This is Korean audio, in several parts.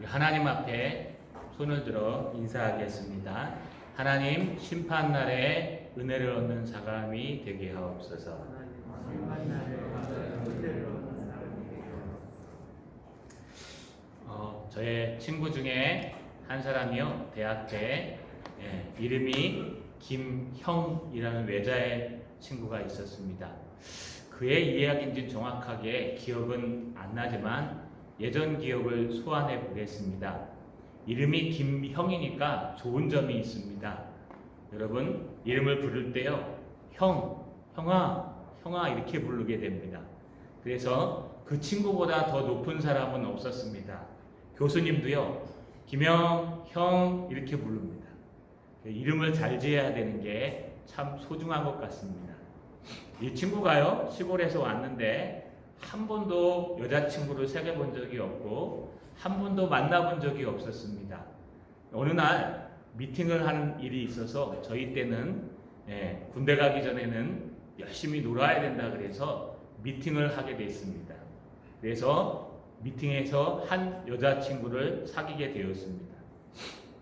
하나님 앞에 손을 들어 인사하겠습니다. 하나님, 심판날에 은혜를 얻는 사람이 되게 하옵소서. 저의 친구 중에 한 사람이요, 대학 때 이름이 김형이라는 외자의 친구가 있었습니다. 그의 이야기인지 정확하게 기억은 안 나지만 예전 기억을 소환해 보겠습니다. 이름이 김형이니까 좋은 점이 있습니다. 여러분, 이름을 부를 때요, 형아 이렇게 부르게 됩니다. 그래서 그 친구보다 더 높은 사람은 없었습니다. 교수님도요, 김형, 형 이렇게 부릅니다. 이름을 잘 지어야 되는 게 참 소중한 것 같습니다. 이 친구가요, 시골에서 왔는데 한 번도 여자친구를 사귀어 본 적이 없고 한 번도 만나본 적이 없었습니다. 어느 날 미팅을 하는 일이 있어서 저희 때는 군대 가기 전에는 열심히 놀아야 된다 그래서 미팅을 하게 됐습니다. 그래서 미팅에서 한 여자친구를 사귀게 되었습니다.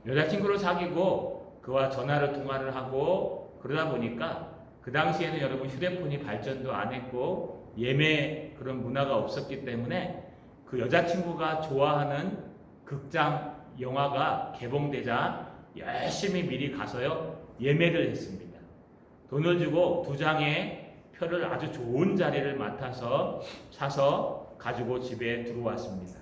여자친구를 사귀고 그와 통화를 하고 그러다 보니까 그 당시에는 여러분 휴대폰이 발전도 안 했고 예매 그런 문화가 없었기 때문에 그 여자친구가 좋아하는 극장 영화가 개봉되자 열심히 미리 가서요 예매를 했습니다. 돈을 주고 2장의 표를 아주 좋은 자리를 맡아서 사서 가지고 집에 들어왔습니다.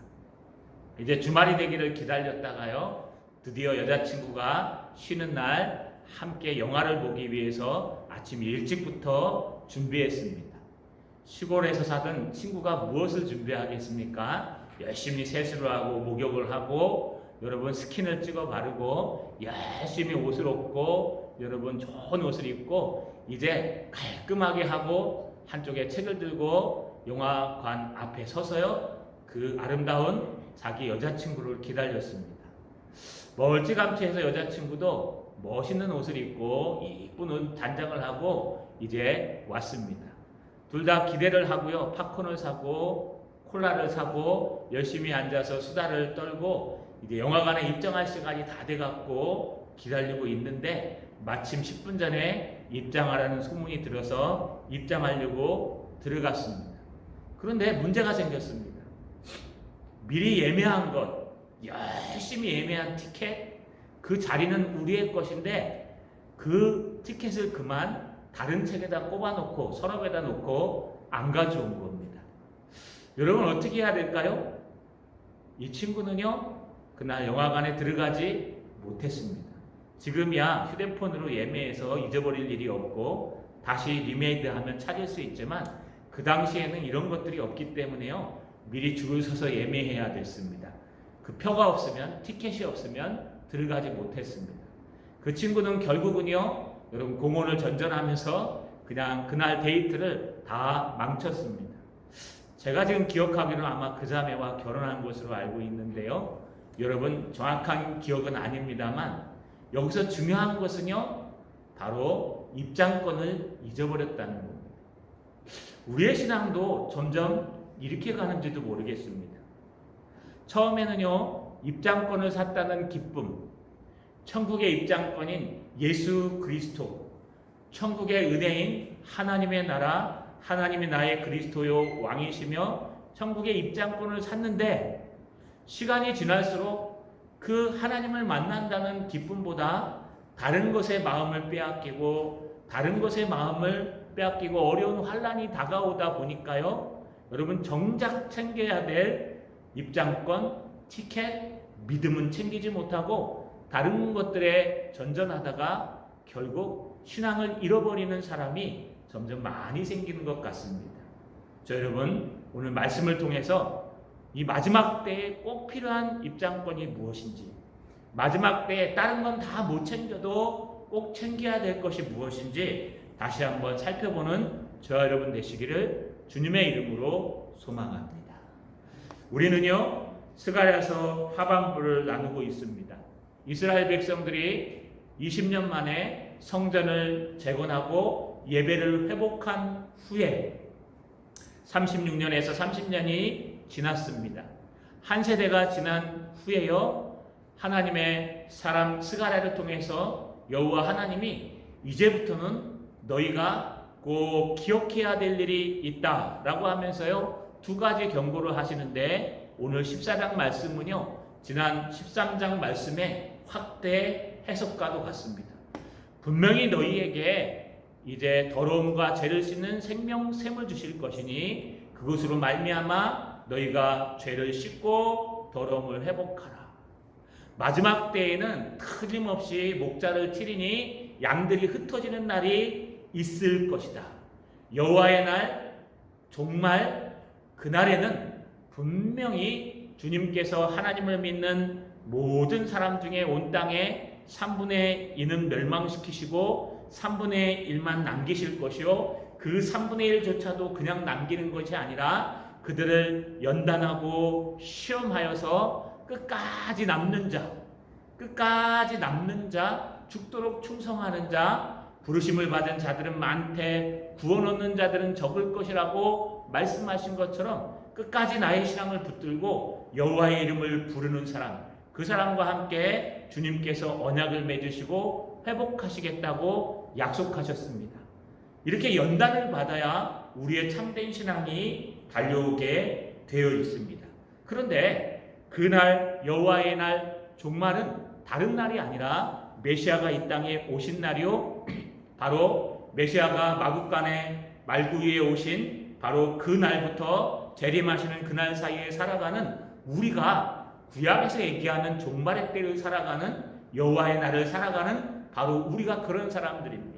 이제 주말이 되기를 기다렸다가요 드디어 여자친구가 쉬는 날 함께 영화를 보기 위해서 아침 일찍부터 준비했습니다. 시골에서 사던 친구가 무엇을 준비하겠습니까? 열심히 세수를 하고 목욕을 하고 여러분 스킨을 찍어 바르고 열심히 옷을 입고 여러분 좋은 옷을 입고 이제 깔끔하게 하고 한쪽에 책을 들고 영화관 앞에 서서요 그 아름다운 자기 여자친구를 기다렸습니다. 멀찌감치 해서 여자친구도 멋있는 옷을 입고 이쁜 단장을 하고 이제 왔습니다. 둘 다 기대를 하고요. 팝콘을 사고 콜라를 사고 열심히 앉아서 수다를 떨고 이제 영화관에 입장할 시간이 다 돼갖고 기다리고 있는데 마침 10분 전에 입장하라는 소문이 들어서 입장하려고 들어갔습니다. 그런데 문제가 생겼습니다. 미리 예매한 것, 열심히 예매한 티켓, 그 자리는 우리의 것인데 그 티켓을 그만 다른 책에다 꼽아놓고 서랍에다 놓고 안 가져온 겁니다. 여러분 어떻게 해야 될까요? 이 친구는요 그날 영화관에 들어가지 못했습니다. 지금이야 휴대폰으로 예매해서 잊어버릴 일이 없고 다시 리메이드하면 찾을 수 있지만 그 당시에는 이런 것들이 없기 때문에요 미리 줄을 서서 예매해야 됐습니다. 그 표가 없으면 티켓이 없으면 들어가지 못했습니다. 그 친구는 결국은요 여러분 공원을 전전하면서 그냥 그날 데이트를 다 망쳤습니다. 제가 지금 기억하기로는 아마 그 자매와 결혼한 것으로 알고 있는데요. 여러분 정확한 기억은 아닙니다만 여기서 중요한 것은요 바로 입장권을 잊어버렸다는 겁니다. 우리의 신앙도 점점 이렇게 가는지도 모르겠습니다. 처음에는요 입장권을 샀다는 기쁨, 천국의 입장권인 예수 그리스도, 천국의 은혜인 하나님의 나라, 하나님이 나의 그리스도요 왕이시며 천국의 입장권을 샀는데 시간이 지날수록 그 하나님을 만난다는 기쁨보다 다른 것에 마음을 빼앗기고 다른 것에 마음을 빼앗기고 어려운 환난이 다가오다 보니까요 여러분 정작 챙겨야 될 입장권, 티켓, 믿음은 챙기지 못하고 다른 것들에 전전하다가 결국 신앙을 잃어버리는 사람이 점점 많이 생기는 것 같습니다. 여러분 오늘 말씀을 통해서 이 마지막 때에 꼭 필요한 입장권이 무엇인지, 마지막 때에 다른 건 다 못 챙겨도 꼭 챙겨야 될 것이 무엇인지 다시 한번 살펴보는 저와 여러분 되시기를 주님의 이름으로 소망합니다. 우리는요 스가랴서 하반부를 나누고 있습니다. 이스라엘 백성들이 20년 만에 성전을 재건하고 예배를 회복한 후에 36년에서 30년이 지났습니다. 한 세대가 지난 후에요, 하나님의 사람 스가랴를 통해서 여호와 하나님이 이제부터는 너희가 꼭 기억해야 될 일이 있다라고 하면서요, 두 가지 경고를 하시는데, 오늘 14장 말씀은요, 지난 13장 말씀의 확대 해석과도 같습니다. 분명히 너희에게 이제 더러움과 죄를 씻는 생명샘을 주실 것이니 그것으로 말미암아 너희가 죄를 씻고 더러움을 회복하라. 마지막 때에는 틀림없이 목자를 치리니 양들이 흩어지는 날이 있을 것이다. 여호와의 날, 정말 그날에는 분명히 주님께서 하나님을 믿는 모든 사람 중에 온 땅에 3분의 2는 멸망시키시고 3분의 1만 남기실 것이요, 그 3분의 1조차도 그냥 남기는 것이 아니라 그들을 연단하고 시험하여서 끝까지 남는 자, 죽도록 충성하는 자, 부르심을 받은 자들은 많되 구원 얻는 자들은 적을 것이라고 말씀하신 것처럼 끝까지 나의 신앙을 붙들고 여호와의 이름을 부르는 사람, 그 사람과 함께 주님께서 언약을 맺으시고 회복하시겠다고 약속하셨습니다. 이렇게 연단을 받아야 우리의 참된 신앙이 달려오게 되어 있습니다. 그런데 그날, 여호와의 날, 종말은 다른 날이 아니라 메시아가 이 땅에 오신 날이요, 바로 메시아가 마국간의 말구 위에 오신 바로 그 날부터 재림하시는 그날 사이에 살아가는 우리가, 구약에서 얘기하는 종말의 때를 살아가는, 여호와의 날을 살아가는 바로 우리가 그런 사람들입니다.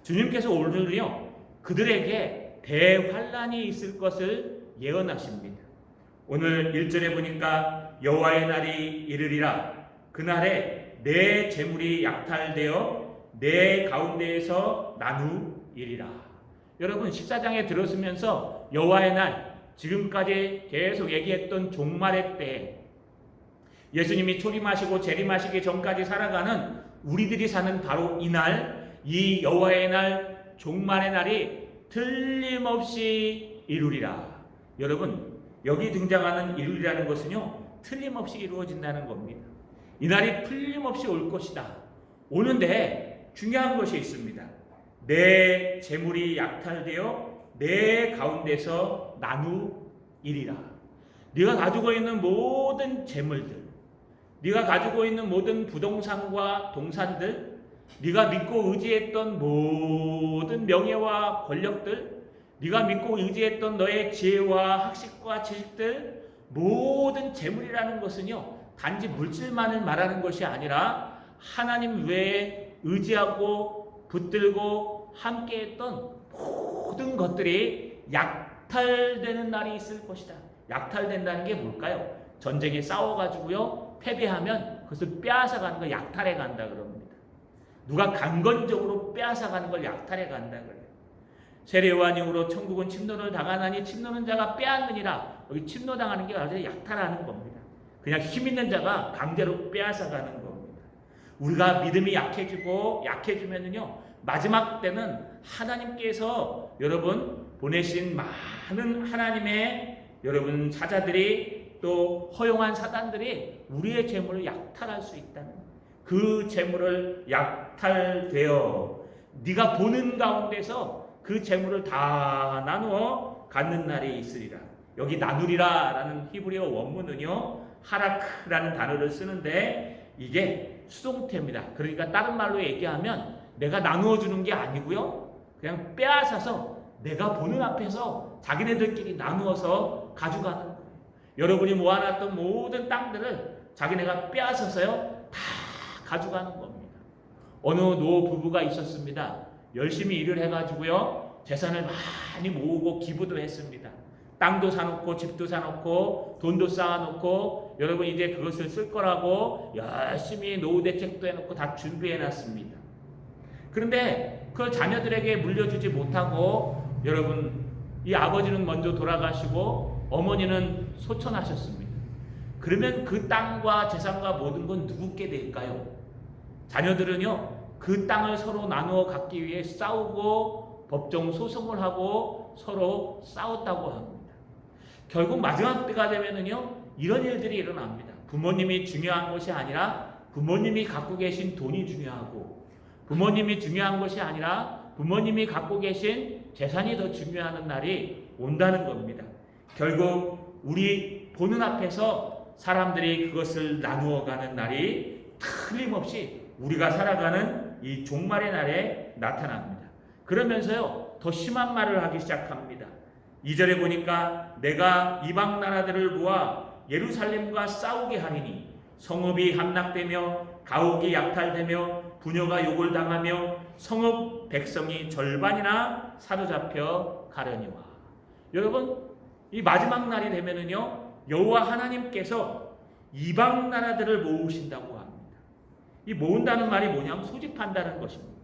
주님께서 오늘요, 그들에게 대환란이 있을 것을 예언하십니다. 오늘 1절에 보니까 여호와의 날이 이르리라. 그날에 내 재물이 약탈되어 내 가운데에서 나누이리라. 여러분, 14장에 들었으면서 여호와의 날, 지금까지 계속 얘기했던 종말의 때, 예수님이 초림하시고 재림하시기 전까지 살아가는 우리들이 사는 바로 이 날, 이 여호와의 날, 종말의 날이 틀림없이 이루리라. 여러분, 여기 등장하는 이루리라는 것은요, 틀림없이 이루어진다는 겁니다. 이 날이 틀림없이 올 것이다. 오는데 중요한 것이 있습니다. 내 재물이 약탈되어 내 가운데서 나누이리라. 네가 가지고 있는 모든 재물들, 네가 가지고 있는 모든 부동산과 동산들, 네가 믿고 의지했던 모든 명예와 권력들, 네가 믿고 의지했던 너의 지혜와 학식과 지식들, 모든 재물이라는 것은요, 단지 물질만을 말하는 것이 아니라 하나님 외에 의지하고 붙들고 함께했던 모든 것들이 약탈되는 날이 있을 것이다. 약탈된다는 게 뭘까요? 전쟁에 싸워가지고요, 패배하면 그것을 빼앗아가는 걸 약탈해 간다 그럽니다. 누가 강건적으로 빼앗아가는 걸 약탈해 간다 그래요. 세례요한 이후로 천국은 침노를 당하나니 침노는 자가 빼앗느니라. 여기 침노당하는 게 아니라 약탈하는 겁니다. 그냥 힘 있는 자가 강제로 빼앗아가는 겁니다. 우리가 믿음이 약해지면은요, 마지막 때는 하나님께서 여러분 보내신 많은 하나님의 여러분 사자들이, 또 허용한 사단들이 우리의 재물을 약탈할 수 있다는, 그 재물을 약탈되어 네가 보는 가운데서 그 재물을 다 나누어 갖는 날이 있으리라. 여기 나누리라 라는 히브리어 원문은요, 하라크라는 단어를 쓰는데 이게 수동태입니다. 그러니까 다른 말로 얘기하면 내가 나누어 주는 게 아니고요, 그냥 빼앗아서 내가 보는 앞에서 자기네들끼리 나누어서 가져가는 거예요. 여러분이 모아놨던 모든 땅들을 자기네가 빼앗아서요, 다 가져가는 겁니다. 어느 노 부부가 있었습니다. 열심히 일을 해가지고요, 재산을 많이 모으고 기부도 했습니다. 땅도 사놓고 집도 사놓고 돈도 쌓아놓고, 여러분 이제 그것을 쓸 거라고 열심히 노후 대책도 해놓고 다 준비해놨습니다. 그런데 그걸 자녀들에게 물려주지 못하고, 여러분 이 아버지는 먼저 돌아가시고 어머니는 소천하셨습니다. 그러면 그 땅과 재산과 모든 건 누구께 될까요? 자녀들은요, 그 땅을 서로 나누어 갖기 위해 싸우고 법정 소송을 하고 서로 싸웠다고 합니다. 결국 마지막 때가 되면은요, 이런 일들이 일어납니다. 부모님이 중요한 것이 아니라 부모님이 갖고 계신 돈이 중요하고, 부모님이 중요한 것이 아니라 부모님이 갖고 계신 재산이 더 중요한 날이 온다는 겁니다. 결국 우리 보는 앞에서 사람들이 그것을 나누어가는 날이 틀림없이 우리가 살아가는 이 종말의 날에 나타납니다. 그러면서요, 더 심한 말을 하기 시작합니다. 2절에 보니까 내가 이방 나라들을 모아 예루살렘과 싸우게 하리니 성읍이 함락되며 가옥이 약탈되며 부녀가 욕을 당하며 성읍 백성이 절반이나 사로잡혀 가려니와. 여러분, 이 마지막 날이 되면은요, 여호와 하나님께서 이방 나라들을 모으신다고 합니다. 이 모은다는 말이 뭐냐면 소집한다는 것입니다.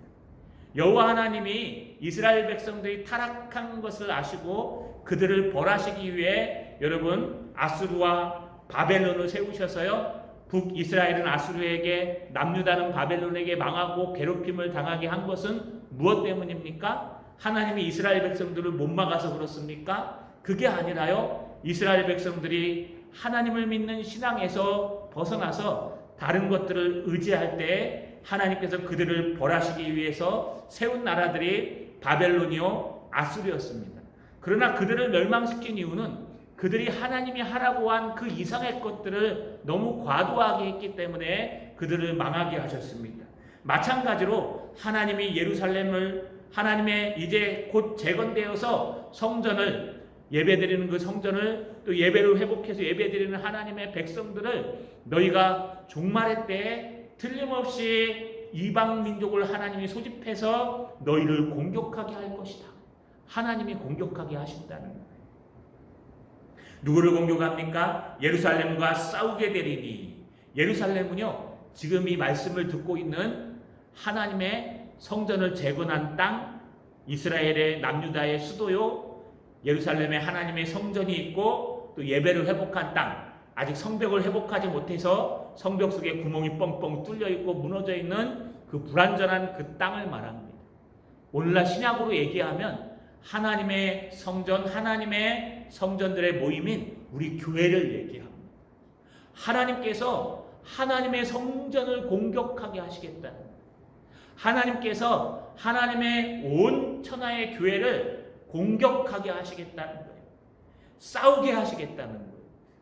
여호와 하나님이 이스라엘 백성들이 타락한 것을 아시고 그들을 벌하시기 위해 여러분 아수르와 바벨론을 세우셔서요, 북이스라엘은 아수르에게, 남유다는 바벨론에게 망하고 괴롭힘을 당하게 한 것은 무엇 때문입니까? 하나님이 이스라엘 백성들을 못 막아서 그렇습니까? 그게 아니라요, 이스라엘 백성들이 하나님을 믿는 신앙에서 벗어나서 다른 것들을 의지할 때 하나님께서 그들을 벌하시기 위해서 세운 나라들이 바벨론이요 아수르였습니다. 그러나 그들을 멸망시킨 이유는 그들이 하나님이 하라고 한 그 이상의 것들을 너무 과도하게 했기 때문에 그들을 망하게 하셨습니다. 마찬가지로 하나님이 예루살렘을, 하나님의 이제 곧 재건되어서 성전을, 예배드리는 그 성전을 또 예배를 회복해서 예배드리는 하나님의 백성들을 너희가 종말의 때에 틀림없이 이방 민족을 하나님이 소집해서 너희를 공격하게 할 것이다. 하나님이 공격하게 하신다는 거예요. 누구를 공격합니까? 예루살렘과 싸우게 되리니. 예루살렘은요, 지금 이 말씀을 듣고 있는 하나님의 성전을 재건한 땅, 이스라엘의 남유다의 수도요, 예루살렘에 하나님의 성전이 있고 또 예배를 회복한 땅, 아직 성벽을 회복하지 못해서 성벽 속에 구멍이 뻥뻥 뚫려 있고 무너져 있는 그 불완전한 그 땅을 말합니다. 오늘날 신약으로 얘기하면 하나님의 성전, 하나님의 성전들의 모임인 우리 교회를 얘기합니다. 하나님께서 하나님의 성전을 공격하게 하시겠다는 거예요. 하나님께서 하나님의 온 천하의 교회를 공격하게 하시겠다는 거예요. 싸우게 하시겠다는 거예요.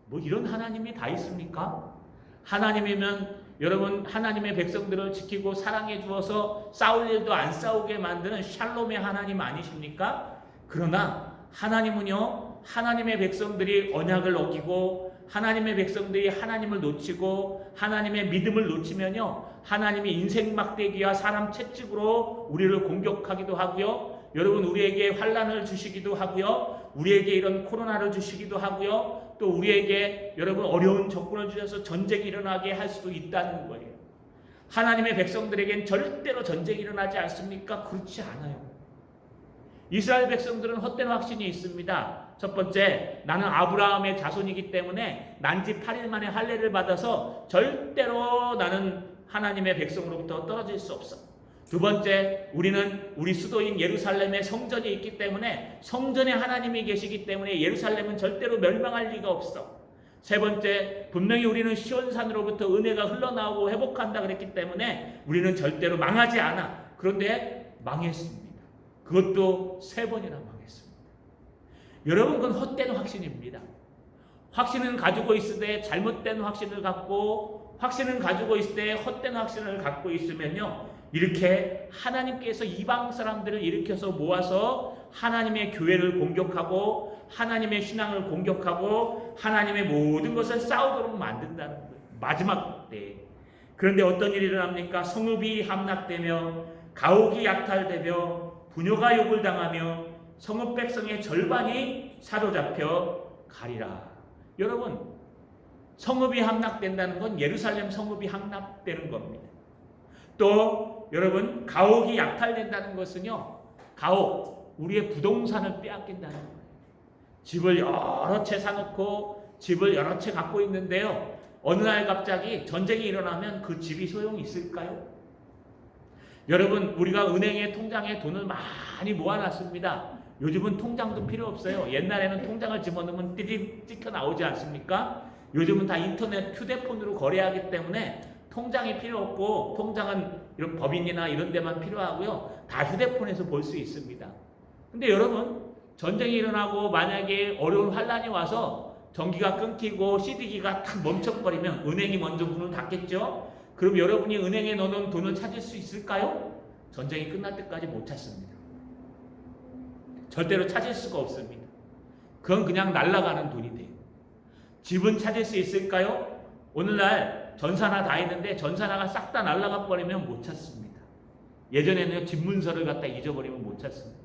뭐 이런 하나님이 다 있습니까? 하나님이면 여러분 하나님의 백성들을 지키고 사랑해 주어서 싸울 일도 안 싸우게 만드는 샬롬의 하나님 아니십니까? 그러나 하나님은요, 하나님의 백성들이 언약을 어기고 하나님의 백성들이 하나님을 놓치고 하나님의 믿음을 놓치면요, 하나님이 인생 막대기와 사람 채찍으로 우리를 공격하기도 하고요, 여러분 우리에게 환난을 주시기도 하고요, 우리에게 이런 코로나를 주시기도 하고요, 또 우리에게 여러분 어려운 적군을 주셔서 전쟁이 일어나게 할 수도 있다는 거예요. 하나님의 백성들에겐 절대로 전쟁이 일어나지 않습니까? 그렇지 않아요. 이스라엘 백성들은 헛된 확신이 있습니다. 첫 번째, 나는 아브라함의 자손이기 때문에 난지 8일 만에 할례를 받아서 절대로 나는 하나님의 백성으로부터 떨어질 수 없어. 두 번째, 우리는 우리 수도인 예루살렘에 성전이 있기 때문에 성전에 하나님이 계시기 때문에 예루살렘은 절대로 멸망할 리가 없어. 세 번째, 분명히 우리는 시온산으로부터 은혜가 흘러나오고 회복한다 그랬기 때문에 우리는 절대로 망하지 않아. 그런데 망했습니다. 그것도 3번이나 망했습니다. 여러분, 그건 헛된 확신입니다. 확신은 가지고 있을 때 잘못된 확신을 갖고, 확신은 가지고 있을 때 헛된 확신을 갖고 있으면요, 이렇게 하나님께서 이방 사람들을 일으켜서 모아서 하나님의 교회를 공격하고 하나님의 신앙을 공격하고 하나님의 모든 것을 싸우도록 만든다는 거예요. 마지막 때. 그런데 어떤 일이 일어납니까? 성읍이 함락되며 가옥이 약탈되며 부녀가 욕을 당하며 성읍 백성의 절반이 사로잡혀 가리라. 여러분, 성읍이 함락된다는 건 예루살렘 성읍이 함락되는 겁니다. 또 여러분, 가옥이 약탈된다는 것은요, 가옥, 우리의 부동산을 빼앗긴다는 거예요. 집을 여러 채 사놓고 집을 여러 채 갖고 있는데요, 어느 날 갑자기 전쟁이 일어나면 그 집이 소용이 있을까요? 여러분, 우리가 은행에 통장에 돈을 많이 모아놨습니다. 요즘은 통장도 필요 없어요. 옛날에는 통장을 집어넣으면 띠릭 찍혀 나오지 않습니까? 요즘은 다 인터넷 휴대폰으로 거래하기 때문에 통장이 필요 없고, 통장은 이런 법인이나 이런 데만 필요하고요. 다 휴대폰에서 볼 수 있습니다. 근데 여러분, 전쟁이 일어나고 만약에 어려운 환란이 와서 전기가 끊기고 CD기가 탁 멈춰버리면 은행이 먼저 문을 닫겠죠? 그럼 여러분이 은행에 넣어놓은 돈을 찾을 수 있을까요? 전쟁이 끝날 때까지 못 찾습니다. 절대로 찾을 수가 없습니다. 그건 그냥 날아가는 돈이 돼요. 집은 찾을 수 있을까요? 오늘날 전산화 다 있는데 전산화가 싹 다 날아가 버리면 못 찾습니다. 예전에는 집문서를 갖다 잊어버리면 못 찾습니다.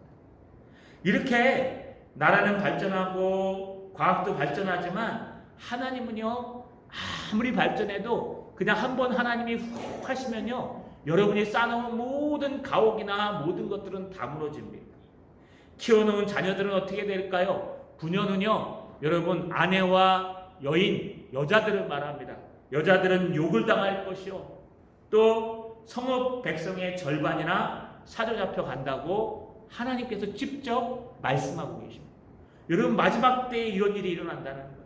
이렇게 나라는 발전하고 과학도 발전하지만 하나님은요, 아무리 발전해도 그냥 한번 하나님이 훅 하시면요, 여러분이 쌓아놓은 모든 가옥이나 모든 것들은 다 무너집니다. 키워놓은 자녀들은 어떻게 될까요? 부녀는요, 여러분 아내와 여인, 여자들을 말합니다. 여자들은 욕을 당할 것이요, 또 성읍 백성의 절반이나 사로잡혀 간다고 하나님께서 직접 말씀하고 계십니다. 여러분, 마지막 때에 이런 일이 일어난다는 거예요.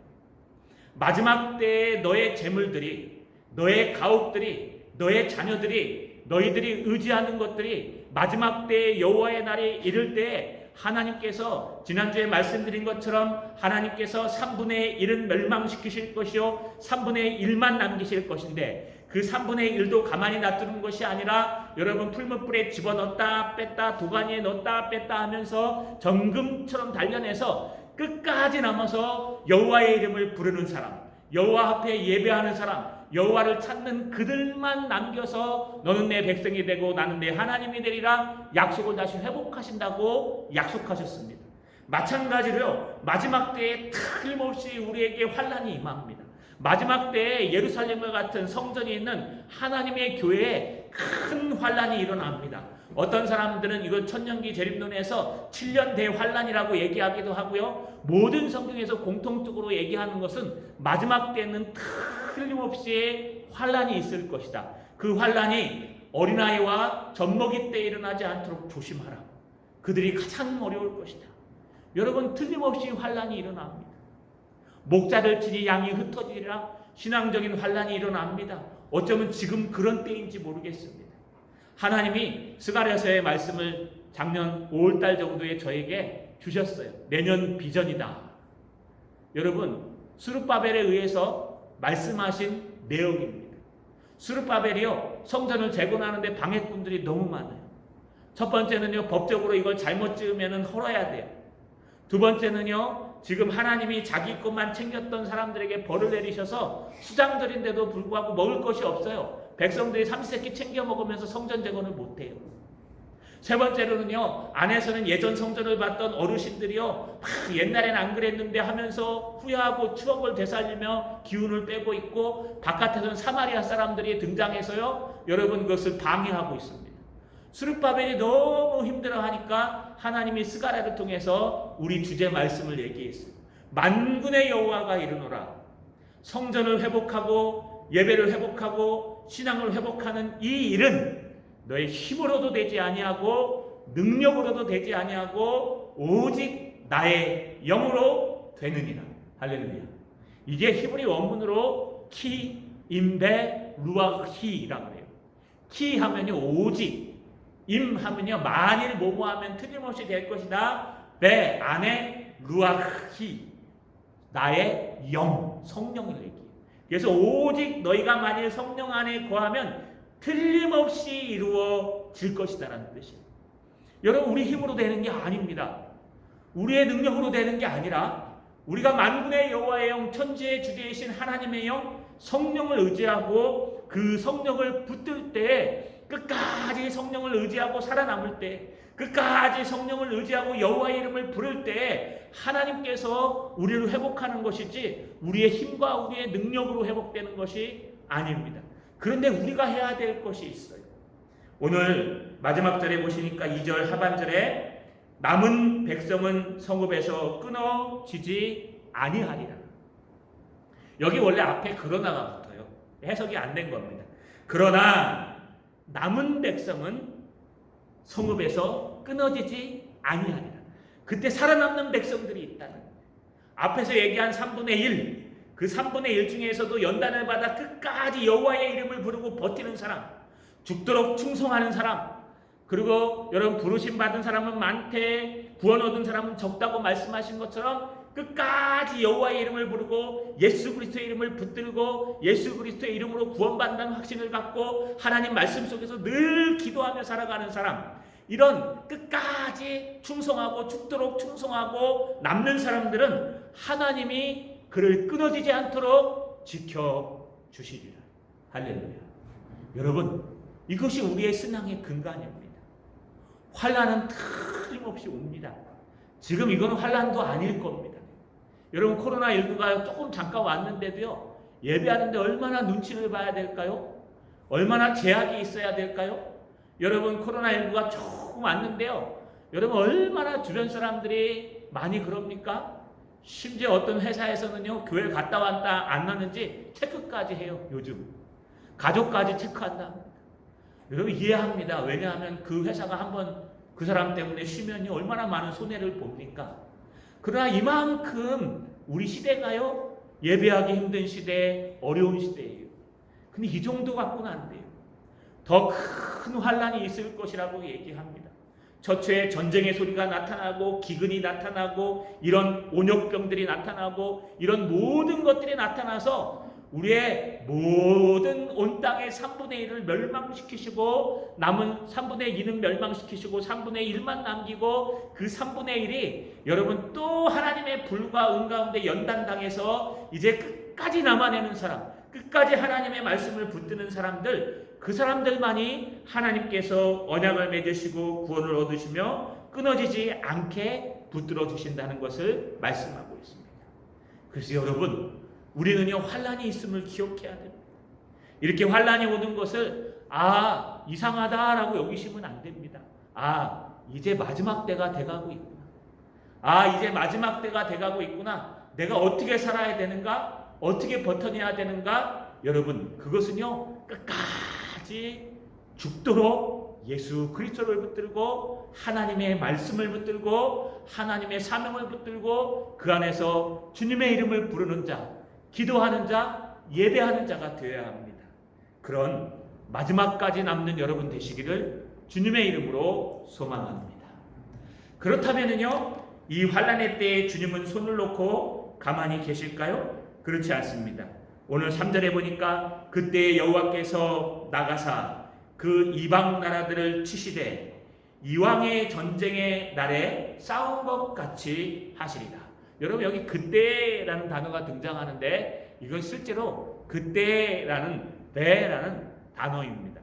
마지막 때에 너의 재물들이, 너의 가옥들이, 너의 자녀들이, 너희들이 의지하는 것들이 마지막 때에 여호와의 날이 이를 때에 하나님께서 지난주에 말씀드린 것처럼 하나님께서 3분의 1은 멸망시키실 것이요 3분의 1만 남기실 것인데, 그 3분의 1도 가만히 놔두는 것이 아니라 여러분 풀무불에 집어넣었다 뺐다 도가니에 넣었다 뺐다 하면서 정금처럼 단련해서 끝까지 남아서 여호와의 이름을 부르는 사람, 여호와 앞에 예배하는 사람, 여호와를 찾는 그들만 남겨서 너는 내 백성이 되고 나는 내 하나님이 되리라 약속을 다시 회복하신다고 약속하셨습니다. 마찬가지로요, 마지막 때에 틀림없이 우리에게 환란이 임합니다. 마지막 때에 예루살렘과 같은 성전이 있는 하나님의 교회에 큰 환란이 일어납니다. 어떤 사람들은 이걸 천년기 재림론에서 7년 대환란이라고 얘기하기도 하고요. 모든 성경에서 공통적으로 얘기하는 것은 마지막 때는 틀림없이 환란이 있을 것이다. 그 환란이 어린아이와 젖먹이 때 일어나지 않도록 조심하라. 그들이 가장 어려울 것이다. 여러분, 틀림없이 환란이 일어납니다. 목자를 치니 양이 흩어지리라. 신앙적인 환란이 일어납니다. 어쩌면 지금 그런 때인지 모르겠습니다. 하나님이 스가랴서의 말씀을 작년 5월달 정도에 저에게 주셨어요. 내년 비전이다. 여러분, 스룹바벨에 의해서 말씀하신 내용입니다. 스룹바벨이요, 성전을 재건하는데 방해꾼들이 너무 많아요. 첫 번째는요, 법적으로 이걸 잘못 지으면 헐어야 돼요. 두 번째는요, 지금 하나님이 자기 것만 챙겼던 사람들에게 벌을 내리셔서 수장들인데도 불구하고 먹을 것이 없어요. 백성들이 삼시세끼 챙겨 먹으면서 성전 재건을 못해요. 세 번째로는요, 안에서는 예전 성전을 봤던 어르신들이요, 옛날엔 안 그랬는데 하면서 후회하고 추억을 되살리며 기운을 빼고 있고, 바깥에서는 사마리아 사람들이 등장해서요, 여러분 그것을 방해하고 있습니다. 스룹바벨이 너무 힘들어하니까 하나님이 스가랴를 통해서 우리 주제 말씀을 얘기했어요. 만군의 여호와가 이르노라. 성전을 회복하고 예배를 회복하고 신앙을 회복하는 이 일은 너의 힘으로도 되지 아니하고 능력으로도 되지 아니하고 오직 나의 영으로 되느니라. 할렐루야. 이게 히브리 원문으로 키 임베 루아히라고 해요. 키 하면요 오직, 임 하면요 만일 뭐뭐하면 틀림없이 될 것이다. 배 안에 루아히, 나의 영, 성령을 얘기해요. 그래서 오직 너희가 만일 성령 안에 거하면 틀림없이 이루어질 것이다라는 뜻이에요. 여러분, 우리 힘으로 되는 게 아닙니다. 우리의 능력으로 되는 게 아니라 우리가 만군의 여호와의 영, 천지의 주제이신 하나님의 영, 성령을 의지하고 그 성령을 붙들 때, 끝까지 성령을 의지하고 살아남을 때, 끝까지 성령을 의지하고 여호와의 이름을 부를 때 하나님께서 우리를 회복하는 것이지 우리의 힘과 우리의 능력으로 회복되는 것이 아닙니다. 그런데 우리가 해야 될 것이 있어요. 오늘 마지막 절에 보시니까 2절 하반절에 남은 백성은 성읍에서 끊어지지 아니하리라. 여기 원래 앞에 그러나가 붙어요. 해석이 안 된 겁니다. 그러나 남은 백성은 성읍에서 끊어지지 아니하리라. 그때 살아남는 백성들이 있다는 거예요. 앞에서 얘기한 3분의 1, 그 3분의 1 중에서도 연단을 받아 끝까지 여호와의 이름을 부르고 버티는 사람, 죽도록 충성하는 사람, 그리고 여러분 부르심 받은 사람은 많되 구원 얻은 사람은 적다고 말씀하신 것처럼 끝까지 여호와의 이름을 부르고 예수 그리스도의 이름을 붙들고 예수 그리스도의 이름으로 구원받는다는 확신을 갖고 하나님 말씀 속에서 늘 기도하며 살아가는 사람, 이런 끝까지 충성하고 죽도록 충성하고 남는 사람들은 하나님이 그를 끊어지지 않도록 지켜주시리라. 할렐루야. 여러분, 이것이 우리의 신앙의 근간입니다. 환난은 틀림없이 옵니다. 지금 이건 환난도 아닐 겁니다. 여러분, 코로나19가 조금 잠깐 왔는데도요, 예배하는데 얼마나 눈치를 봐야 될까요? 얼마나 제약이 있어야 될까요? 여러분, 코로나19가 조금 왔는데요, 여러분 얼마나 주변 사람들이 많이 그럽니까? 심지어 어떤 회사에서는요, 교회 갔다 왔다 안 왔는지 체크까지 해요. 요즘 가족까지 체크한다. 여러분 이해합니다. 왜냐하면 그 회사가 한번 그 사람 때문에 쉬면요 얼마나 많은 손해를 봅니까? 그러나 이만큼 우리 시대가요 예배하기 힘든 시대, 어려운 시대예요. 근데 이 정도 갖고는 안 돼요. 더 큰 환란이 있을 것이라고 얘기합니다. 처처에 전쟁의 소리가 나타나고 기근이 나타나고 이런 온역병들이 나타나고 이런 모든 것들이 나타나서 우리의 모든 온 땅의 3분의 1을 멸망시키시고 남은 3분의 2는 멸망시키시고 3분의 1만 남기고 그 3분의 1이 여러분 또 하나님의 불과 은 가운데 연단당해서 이제 끝까지 남아내는 사람, 끝까지 하나님의 말씀을 붙드는 사람들, 그 사람들만이 하나님께서 언약을 맺으시고 구원을 얻으시며 끊어지지 않게 붙들어 주신다는 것을 말씀하고 있습니다. 그래서 여러분, 우리는요 환란이 있음을 기억해야 됩니다. 이렇게 환란이 오는 것을 이상하다라고 여기시면 안 됩니다. 이제 마지막 때가 돼가고 있구나. 이제 마지막 때가 돼가고 있구나. 내가 어떻게 살아야 되는가? 어떻게 버텨내야 되는가? 여러분, 그것은요 끝까지 죽도록 예수 그리스도를 붙들고 하나님의 말씀을 붙들고 하나님의 사명을 붙들고 그 안에서 주님의 이름을 부르는 자, 기도하는 자, 예배하는 자가 되어야 합니다. 그런 마지막까지 남는 여러분 되시기를 주님의 이름으로 소망합니다. 그렇다면은요, 이 환난의 때에 주님은 손을 놓고 가만히 계실까요? 그렇지 않습니다. 오늘 3절에 보니까 그때 여호와께서 나가사 그 이방 나라들을 치시되 이왕의 전쟁의 날에 싸운 것 같이 하시리라. 여러분, 여기 그때라는 단어가 등장하는데 이건 실제로 그때라는 단어입니다.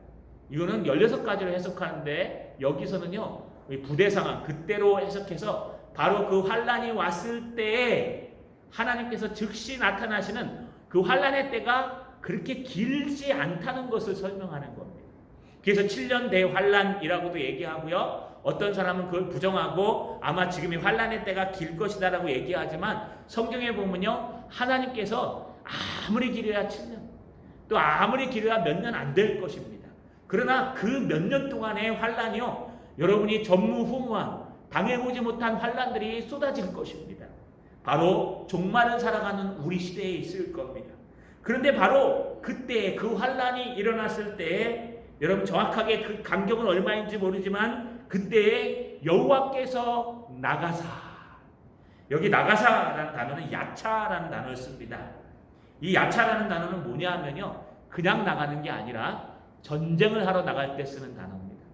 이거는 16가지로 해석하는데 여기서는요 부대 상황 그때로 해석해서 바로 그 환란이 왔을 때에 하나님께서 즉시 나타나시는 그 환란의 때가 그렇게 길지 않다는 것을 설명하는 겁니다. 그래서 7년 대환란이라고도 얘기하고요. 어떤 사람은 그걸 부정하고 아마 지금이 환란의 때가 길 것이다라고 얘기하지만 성경에 보면요, 하나님께서 아무리 길어야 7년, 또 아무리 길어야 몇 년 안 될 것입니다. 그러나 그 몇 년 동안의 환란이요, 여러분이 전무후무한 당해보지 못한 환란들이 쏟아질 것입니다. 바로 종말을 살아가는 우리 시대에 있을 겁니다. 그런데 바로 그때 그 환란이 일어났을 때에 여러분 정확하게 그 간격은 얼마인지 모르지만 그때에 여호와께서 나가사, 여기 나가사라는 단어는 야차라는 단어를 씁니다. 이 야차라는 단어는 뭐냐 하면요, 그냥 나가는 게 아니라 전쟁을 하러 나갈 때 쓰는 단어입니다.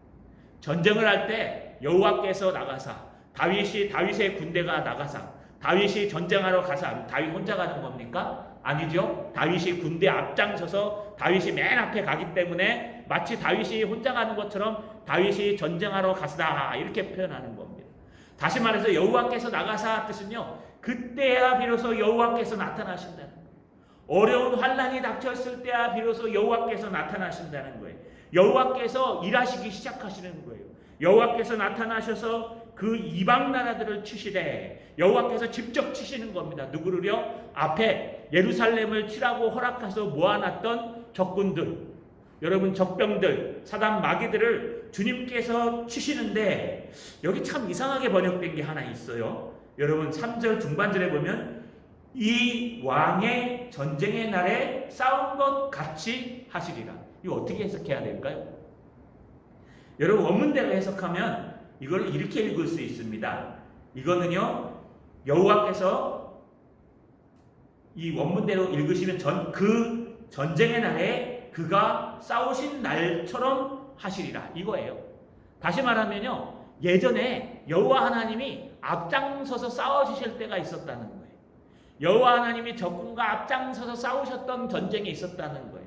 전쟁을 할 때 여호와께서 나가사, 다윗의 군대가 나가사, 다윗이 전쟁하러 가서 다윗 혼자 가는 겁니까? 아니죠. 다윗이 군대 앞장서서 다윗이 맨 앞에 가기 때문에 마치 다윗이 혼자 가는 것처럼 다윗이 전쟁하러 가서다 이렇게 표현하는 겁니다. 다시 말해서 여호와께서 나가사 뜻은요, 그때야 비로소 여호와께서 나타나신다는 거예요. 어려운 환란이 닥쳤을 때야 비로소 여호와께서 나타나신다는 거예요. 여호와께서 일하시기 시작하시는 거예요. 여호와께서 나타나셔서 그 이방 나라들을 치시되, 여호와께서 직접 치시는 겁니다. 누구를요? 앞에 예루살렘을 치라고 허락해서 모아놨던 적군들, 여러분 적병들, 사단 마귀들을 주님께서 치시는데, 여기 참 이상하게 번역된 게 하나 있어요. 여러분 3절 중반절에 보면 이 왕의 전쟁의 날에 싸운 것 같이 하시리라. 이거 어떻게 해석해야 될까요? 여러분, 원문대로 해석하면 이걸 이렇게 읽을 수 있습니다. 이거는요, 여호와께서 이 원문대로 읽으시면 그 전쟁의 날에 그가 싸우신 날처럼 하시리라 이거예요. 다시 말하면요, 예전에 여호와 하나님이 앞장서서 싸워주실 때가 있었다는 거예요. 여호와 하나님이 적군과 앞장서서 싸우셨던 전쟁이 있었다는 거예요.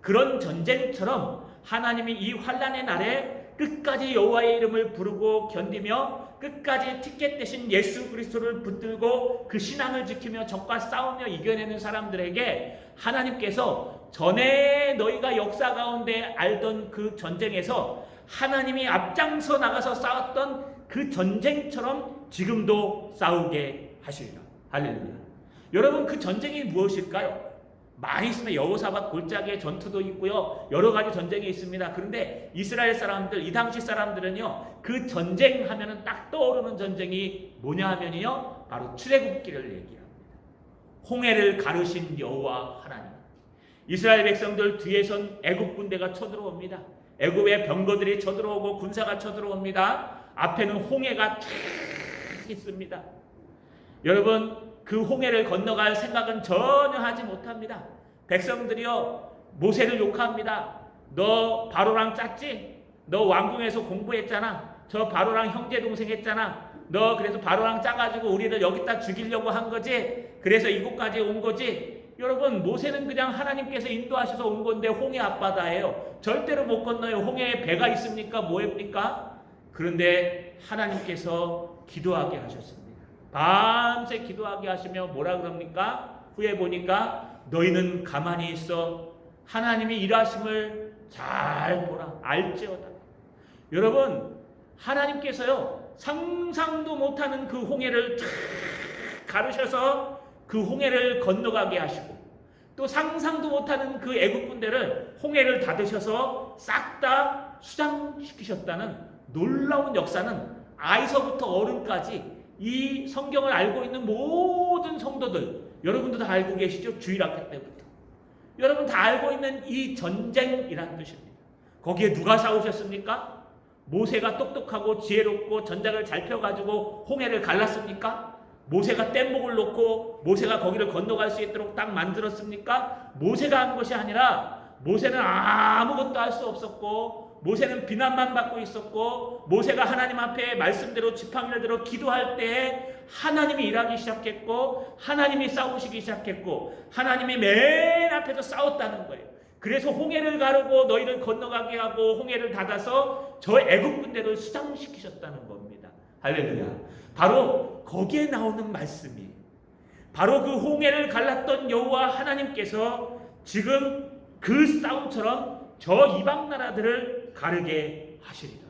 그런 전쟁처럼 하나님이 이 환난의 날에 끝까지 여호와의 이름을 부르고 견디며 끝까지 티켓 대신 예수 그리스도를 붙들고 그 신앙을 지키며 적과 싸우며 이겨내는 사람들에게 하나님께서 전에 너희가 역사 가운데 알던 그 전쟁에서 하나님이 앞장서 나가서 싸웠던 그 전쟁처럼 지금도 싸우게 하시리라. 할렐루야. 여러분, 그 전쟁이 무엇일까요? 많이 있습니다. 여호사밧 골짜기의 전투도 있고요. 여러 가지 전쟁이 있습니다. 그런데 이스라엘 사람들, 이 당시 사람들은요, 그 전쟁 하면은 딱 떠오르는 전쟁이 뭐냐 하면요, 바로 출애굽기를 얘기합니다. 홍해를 가르신 여호와 하나님. 이스라엘 백성들 뒤에선 애굽 군대가 쳐들어옵니다. 애굽의 병거들이 쳐들어오고 군사가 쳐들어옵니다. 앞에는 홍해가 쫙 있습니다. 여러분, 그 홍해를 건너갈 생각은 전혀 하지 못합니다. 백성들이요, 모세를 욕합니다. 너 바로랑 짰지? 너 왕궁에서 공부했잖아. 저 바로랑 형제 동생 했잖아. 너 그래서 바로랑 짜가지고 우리를 여기다 죽이려고 한 거지? 그래서 이곳까지 온 거지? 여러분, 모세는 그냥 하나님께서 인도하셔서 온 건데 홍해 앞바다예요. 절대로 못 건너요. 홍해에 배가 있습니까? 뭐입니까? 그런데 하나님께서 기도하게 하셨습니다. 밤새 기도하게 하시며 뭐라 그럽니까? 후에 보니까 너희는 가만히 있어 하나님이 일하심을 잘 보라. 알지어다. 여러분, 하나님께서요, 상상도 못하는 그 홍해를 쫙 가르셔서 그 홍해를 건너가게 하시고, 또 상상도 못하는 그 애국 군대를 홍해를 닫으셔서 싹 다 수장시키셨다는 놀라운 역사는 아이서부터 어른까지 이 성경을 알고 있는 모든 성도들, 여러분도 다 알고 계시죠? 주일학교 때부터 여러분 다 알고 있는 이 전쟁이라는 뜻입니다. 거기에 누가 싸우셨습니까? 모세가 똑똑하고 지혜롭고 전략을 잘 펴가지고 홍해를 갈랐습니까? 모세가 뗏목을 놓고 모세가 거기를 건너갈 수 있도록 딱 만들었습니까? 모세가 한 것이 아니라 모세는 아무것도 할 수 없었고, 모세는 비난만 받고 있었고, 모세가 하나님 앞에 말씀대로 지팡이대로 기도할 때 하나님이 일하기 시작했고, 하나님이 싸우시기 시작했고, 하나님이 맨 앞에서 싸웠다는 거예요. 그래서 홍해를 가르고 너희를 건너가게 하고 홍해를 닫아서 저 애굽 군대를 수장시키셨다는 겁니다. 할렐루야. 바로 거기에 나오는 말씀이, 바로 그 홍해를 갈랐던 여호와 하나님께서 지금 그 싸움처럼 저 이방 나라들을 가르게 하시리라.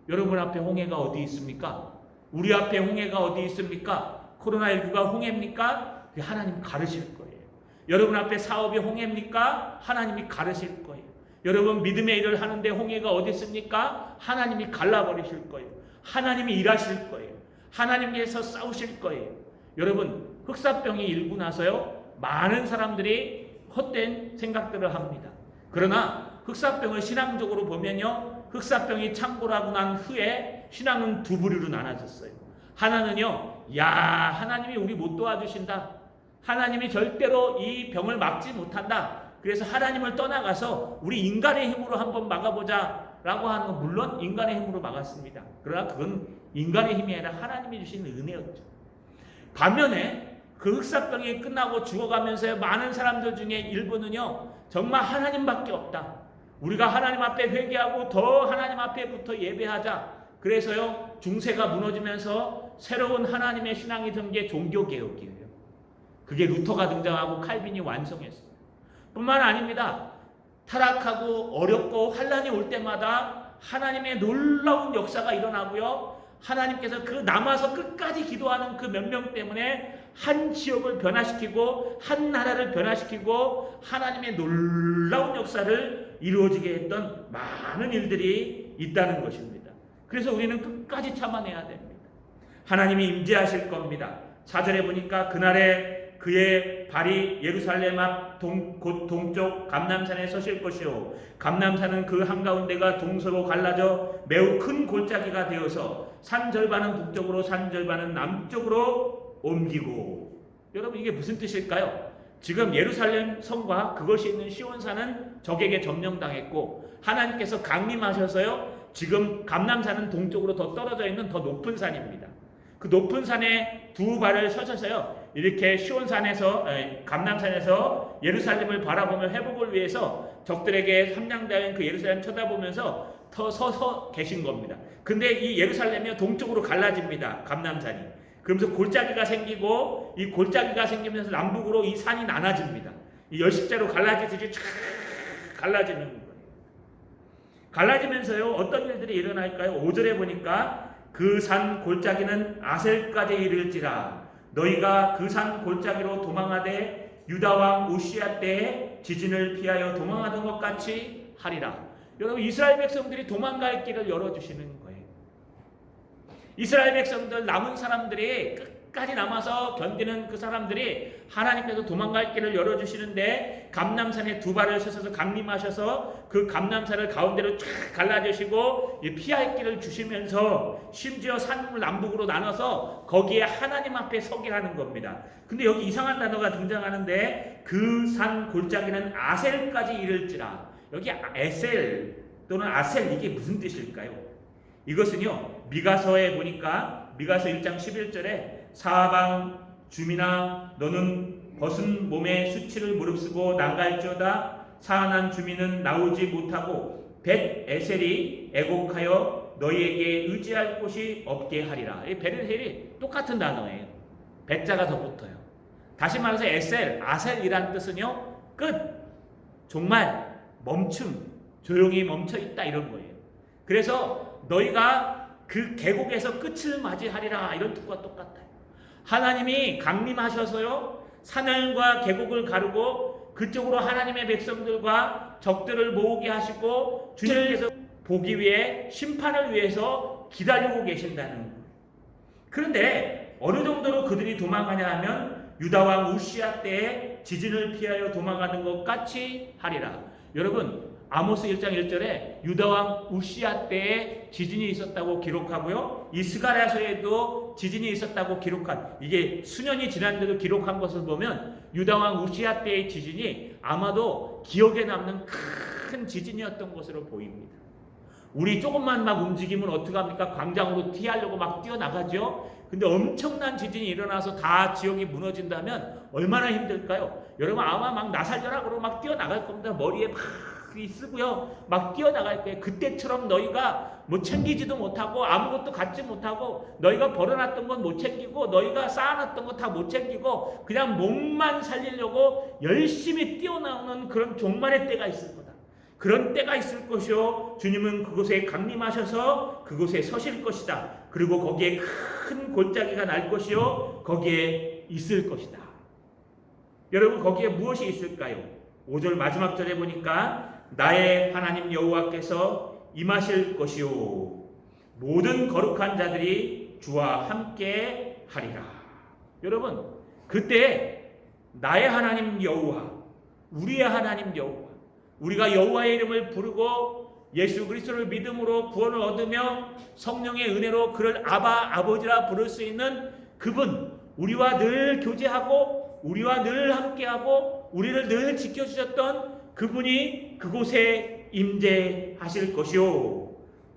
여러분 앞에 홍해가 어디 있습니까? 우리 앞에 홍해가 어디 있습니까? 코로나19가 홍해입니까? 하나님 가르실 거예요. 여러분 앞에 사업이 홍해입니까? 하나님이 가르실 거예요. 여러분 믿음의 일을 하는데 홍해가 어디 있습니까? 하나님이 갈라버리실 거예요. 하나님이 일하실 거예요. 하나님께서 싸우실 거예요. 여러분, 흑사병이 일고 나서요, 많은 사람들이 헛된 생각들을 합니다. 그러나 흑사병을 신앙적으로 보면요, 흑사병이 창궐하고 난 후에 신앙은 두 부류로 나눠졌어요. 하나는요, 야, 하나님이 우리 못 도와주신다. 하나님이 절대로 이 병을 막지 못한다. 그래서 하나님을 떠나가서 우리 인간의 힘으로 한번 막아보자 라고 하는 건 물론 인간의 힘으로 막았습니다. 그러나 그건 인간의 힘이 아니라 하나님이 주신 은혜였죠. 반면에 그 흑사병이 끝나고 죽어가면서 많은 사람들 중에 일부는요, 정말 하나님밖에 없다. 우리가 하나님 앞에 회개하고 더 하나님 앞에 붙어 예배하자. 그래서요, 중세가 무너지면서 새로운 하나님의 신앙이 든 게 종교개혁이에요. 그게 루터가 등장하고 칼빈이 완성했어요. 뿐만 아닙니다. 타락하고 어렵고 환난이 올 때마다 하나님의 놀라운 역사가 일어나고요, 하나님께서 그 남아서 끝까지 기도하는 그 몇 명 때문에 한 지역을 변화시키고 한 나라를 변화시키고 하나님의 놀라운 역사를 이루어지게 했던 많은 일들이 있다는 것입니다. 그래서 우리는 끝까지 참아내야 됩니다. 하나님이 임재하실 겁니다. 4절에 보니까 그날에 그의 발이 예루살렘 앞 곧 동쪽 감람산에 서실 것이요 감람산은 그 한가운데가 동서로 갈라져 매우 큰 골짜기가 되어서 산 절반은 북쪽으로 산 절반은 남쪽으로 옮기고. 여러분 이게 무슨 뜻일까요? 지금 예루살렘 성과 그것이 있는 시온산은 적에게 점령당했고 하나님께서 강림하셔서요 지금 감람산은 동쪽으로 더 떨어져 있는 더 높은 산입니다. 그 높은 산에 두 발을 서셔서요 이렇게 시온산에서 감람산에서 예루살렘을 바라보며 회복을 위해서 적들에게 함량되어 그 예루살렘 쳐다보면서 서서 계신 겁니다. 근데 이 예루살렘이 동쪽으로 갈라집니다. 감람산이. 그러면서 골짜기가 생기고 이 골짜기가 생기면서 남북으로 이 산이 나눠집니다. 이 열십자로 갈라지듯이 쫙 갈라지는 거예요. 갈라지면서요 어떤 일들이 일어날까요? 5절에 보니까 그 산 골짜기는 아셀까지 이를지라 너희가 그 산 골짜기로 도망하되 유다 왕 우시야 때에 지진을 피하여 도망하던 것 같이 하리라. 여러분 이스라엘 백성들이 도망갈 길을 열어주시는 거예요. 이스라엘 백성들 남은 사람들이 끝까지 남아서 견디는 그 사람들이 하나님께서 도망갈 길을 열어주시는데 감람산에 두 발을 서셔서 강림하셔서 그 감람산을 가운데로 쫙 갈라주시고 피할 길을 주시면서 심지어 산을 남북으로 나눠서 거기에 하나님 앞에 서게 하는 겁니다. 근데 여기 이상한 단어가 등장하는데 그 산 골짜기는 아셀까지 이를지라. 여기 에셀 또는 아셀 이게 무슨 뜻일까요? 이것은요 미가서에 보니까 미가서 1장 11절에 사방 주민아 너는 벗은 몸에 수치를 무릅쓰고 나갈지어다 사안한 주민은 나오지 못하고 벳 에셀이 애곡하여 너희에게 의지할 곳이 없게 하리라. 이 벳에셀이 똑같은 단어예요. 벳자가 더 붙어요. 다시 말해서 에셀, 아셀이란 뜻은요 끝, 정말 멈춤, 조용히 멈춰있다 이런 거예요. 그래서 너희가 그 계곡에서 끝을 맞이하리라 이런 뜻과 똑같아요. 하나님이 강림하셔서요 산을과 계곡을 가르고 그쪽으로 하나님의 백성들과 적들을 모으게 하시고 주님께서 보기 위해 심판을 위해서 기다리고 계신다는 거예요. 그런데 어느 정도로 그들이 도망가냐 하면 유다왕 우시야 때에 지진을 피하여 도망가는 것 같이 하리라. 여러분 아모스 1장 1절에 유다왕 우시야 때에 지진이 있었다고 기록하고요. 이 스가랴서에도 지진이 있었다고 기록한 이게 수년이 지난데도 기록한 것을 보면 유다왕 우시야 때의 지진이 아마도 기억에 남는 큰 지진이었던 것으로 보입니다. 우리 조금만 막 움직이면 어떡합니까? 광장으로 피하려고 막 뛰어나가죠. 근데 엄청난 지진이 일어나서 다 지역이 무너진다면 얼마나 힘들까요? 여러분 아마 막 나살져라 그러고 막 뛰어나갈 겁니다. 머리에 막 쓰고요. 막 뛰어나갈 거예요. 그때처럼 너희가 뭐 챙기지도 못하고 아무것도 갖지 못하고 너희가 벌어놨던 건 못 챙기고 너희가 쌓아놨던 거 다 못 챙기고 그냥 몸만 살리려고 열심히 뛰어나오는 그런 종말의 때가 있을 거다. 그런 때가 있을 것이요. 주님은 그곳에 강림하셔서 그곳에 서실 것이다. 그리고 거기에 큰 골짜기가 날 것이요. 거기에 있을 것이다. 여러분 거기에 무엇이 있을까요? 5절 마지막 절에 보니까 나의 하나님 여호와께서 임하실 것이요 모든 거룩한 자들이 주와 함께 하리라. 여러분 그때 나의 하나님 여호와, 우리의 하나님 여호와, 우리가 여호와의 이름을 부르고 예수 그리스도를 믿음으로 구원을 얻으며 성령의 은혜로 그를 아바 아버지라 부를 수 있는 그분, 우리와 늘 교제하고 우리와 늘 함께하고 우리를 늘 지켜주셨던 그분이 그곳에 임재하실 것이요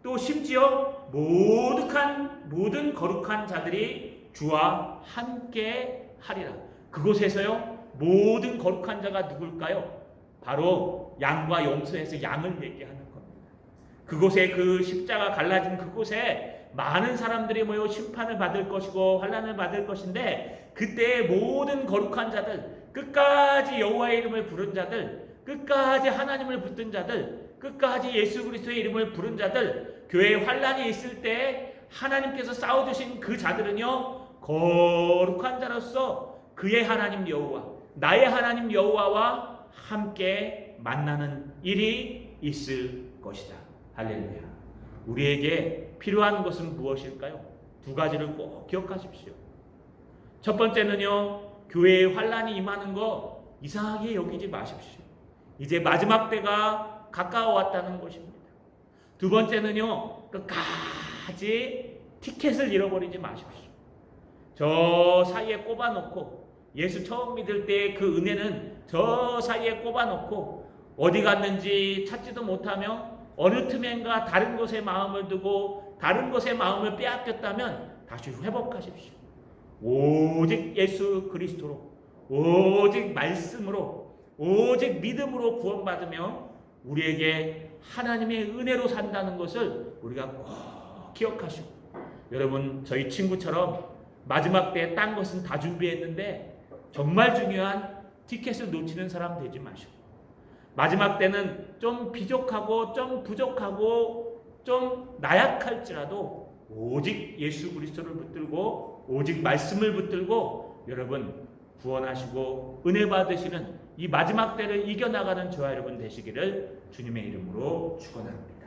또 심지어 모든 거룩한 자들이 주와 함께 하리라. 그곳에서요 모든 거룩한 자가 누굴까요? 바로 양과 염소에서 양을 얘기하는 겁니다. 그곳에 그 십자가 갈라진 그곳에 많은 사람들이 모여 심판을 받을 것이고 환난을 받을 것인데 그때 모든 거룩한 자들, 끝까지 여호와의 이름을 부른 자들, 끝까지 하나님을 붙든 자들, 끝까지 예수 그리스도의 이름을 부른 자들, 교회에 환난이 있을 때 하나님께서 싸워주신 그 자들은요 거룩한 자로서 그의 하나님 여호와, 나의 하나님 여호와와 함께 만나는 일이 있을 것이다. 할렐루야. 우리에게 필요한 것은 무엇일까요? 두 가지를 꼭 기억하십시오. 첫 번째는요 교회에 환란이 임하는 거 이상하게 여기지 마십시오. 이제 마지막 때가 가까워왔다는 것입니다. 두 번째는요, 끝까지 티켓을 잃어버리지 마십시오. 저 사이에 꼽아놓고, 예수 처음 믿을 때 그 은혜는 저 사이에 꼽아놓고 어디 갔는지 찾지도 못하며 어느 틈엔가 다른 곳에 마음을 두고 다른 곳에 마음을 빼앗겼다면 다시 회복하십시오. 오직 예수 그리스도로, 오직 말씀으로, 오직 믿음으로 구원받으며 우리에게 하나님의 은혜로 산다는 것을 우리가 꼭 기억하시고, 여러분 저희 친구처럼 마지막 때에 딴 것은 다 준비했는데 정말 중요한 티켓을 놓치는 사람 되지 마시고, 마지막 때는 좀 비족하고 좀 부족하고 좀 나약할지라도 오직 예수 그리스도를 붙들고 오직 말씀을 붙들고 여러분 구원하시고 은혜 받으시는 이 마지막 때를 이겨나가는 저와 여러분 되시기를 주님의 이름으로 축원합니다.